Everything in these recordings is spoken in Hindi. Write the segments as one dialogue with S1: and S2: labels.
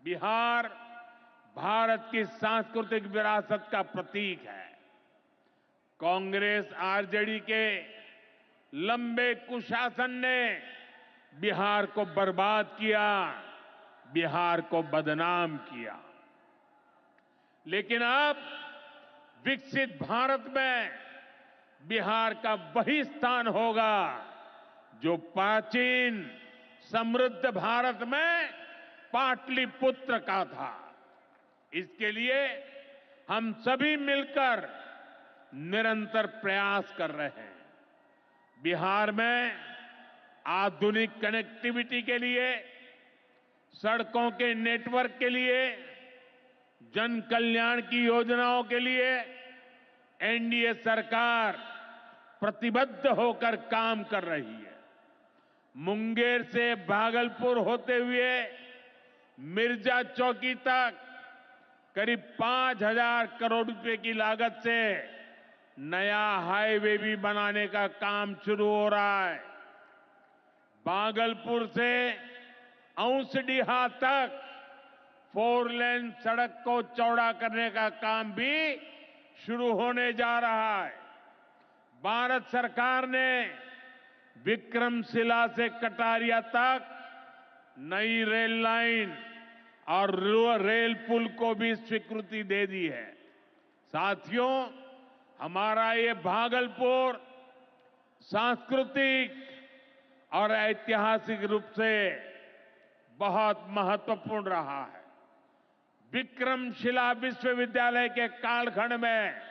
S1: बिहार भारत की सांस्कृतिक विरासत का प्रतीक है। कांग्रेस आरजेडी के लंबे कुशासन ने बिहार को बर्बाद किया, बिहार को बदनाम किया। लेकिन अब विकसित भारत में बिहार का वही स्थान होगा जो प्राचीन समृद्ध भारत में पाटलिपुत्र का था। इसके लिए हम सभी मिलकर निरंतर प्रयास कर रहे हैं। बिहार में आधुनिक कनेक्टिविटी के लिए, सड़कों के नेटवर्क के लिए, जन कल्याण की योजनाओं के लिए एनडीए सरकार प्रतिबद्ध होकर काम कर रही है। मुंगेर से भागलपुर होते हुए मिर्जा चौकी तक करीब 5,000 करोड़ रुपए की लागत से नया हाईवे भी बनाने का काम शुरू हो रहा है। भागलपुर से औंसडीहा तक 4 लेन सड़क को चौड़ा करने का काम भी शुरू होने जा रहा है। भारत सरकार ने विक्रमशिला से कटारिया तक नई रेल लाइन और रेल पुल को भी स्वीकृति दे दी है। साथियों, हमारा ये भागलपुर सांस्कृतिक और ऐतिहासिक रूप से बहुत महत्वपूर्ण रहा है। विक्रमशिला विश्वविद्यालय के कालखंड में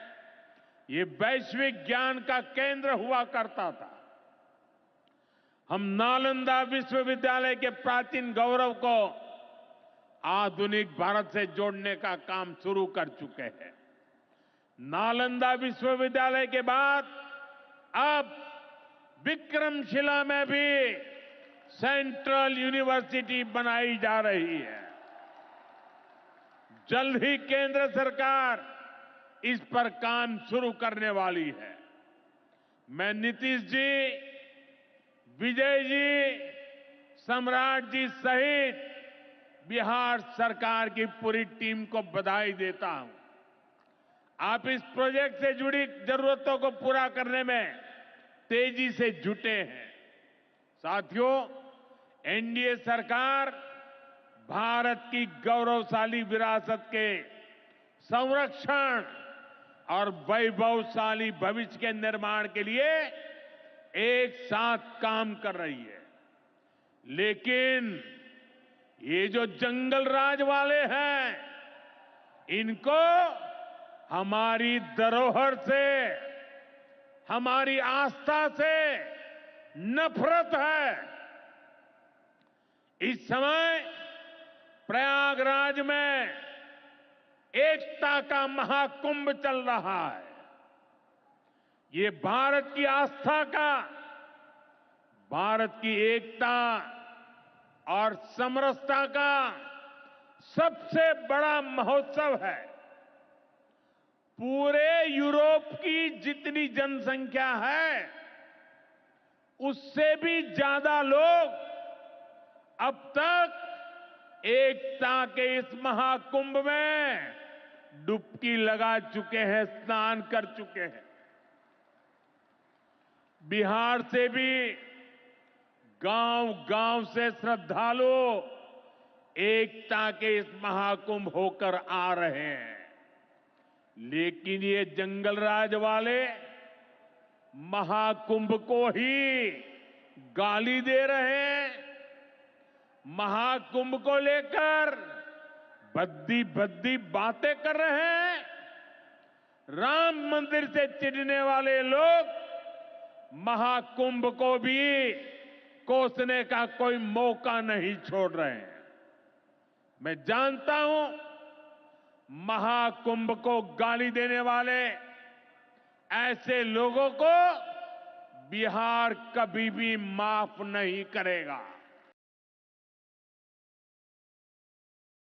S1: ये वैश्विक ज्ञान का केंद्र हुआ करता था। हम नालंदा विश्वविद्यालय के प्राचीन गौरव को आधुनिक भारत से जोड़ने का काम शुरू कर चुके हैं। नालंदा विश्वविद्यालय के बाद अब विक्रमशिला में भी सेंट्रल यूनिवर्सिटी बनाई जा रही है। जल्द ही केंद्र सरकार इस पर काम शुरू करने वाली है। मैं नीतीश जी, विजय जी, सम्राट जी सहित बिहार सरकार की पूरी टीम को बधाई देता हूं। आप इस प्रोजेक्ट से जुड़ी जरूरतों को पूरा करने में तेजी से जुटे हैं। साथियों, एनडीए सरकार भारत की गौरवशाली विरासत के संरक्षण और वैभवशाली भविष्य के निर्माण के लिए एक साथ काम कर रही है। लेकिन ये जो जंगल राज वाले हैं, इनको हमारी धरोहर से, हमारी आस्था से नफरत है। इस समय प्रयागराज में एकता का महाकुंभ चल रहा है। ये भारत की आस्था का, भारत की एकता और समरसता का सबसे बड़ा महोत्सव है। पूरे यूरोप की जितनी जनसंख्या है, उससे भी ज्यादा लोग अब तक एकता के इस महाकुंभ में डुबकी लगा चुके हैं, स्नान कर चुके हैं। बिहार से भी गांव-गांव से श्रद्धालु एकता के इस महाकुंभ होकर आ रहे हैं। लेकिन ये जंगलराज वाले महाकुंभ को ही गाली दे रहे हैं। महाकुंभ को लेकर भद्दी भद्दी बातें कर रहे हैं। राम मंदिर से चिढ़ने वाले लोग महाकुंभ को भी कोसने का कोई मौका नहीं छोड़ रहे हैं। मैं जानता हूं, महाकुंभ को गाली देने वाले ऐसे लोगों को बिहार कभी भी माफ नहीं करेगा।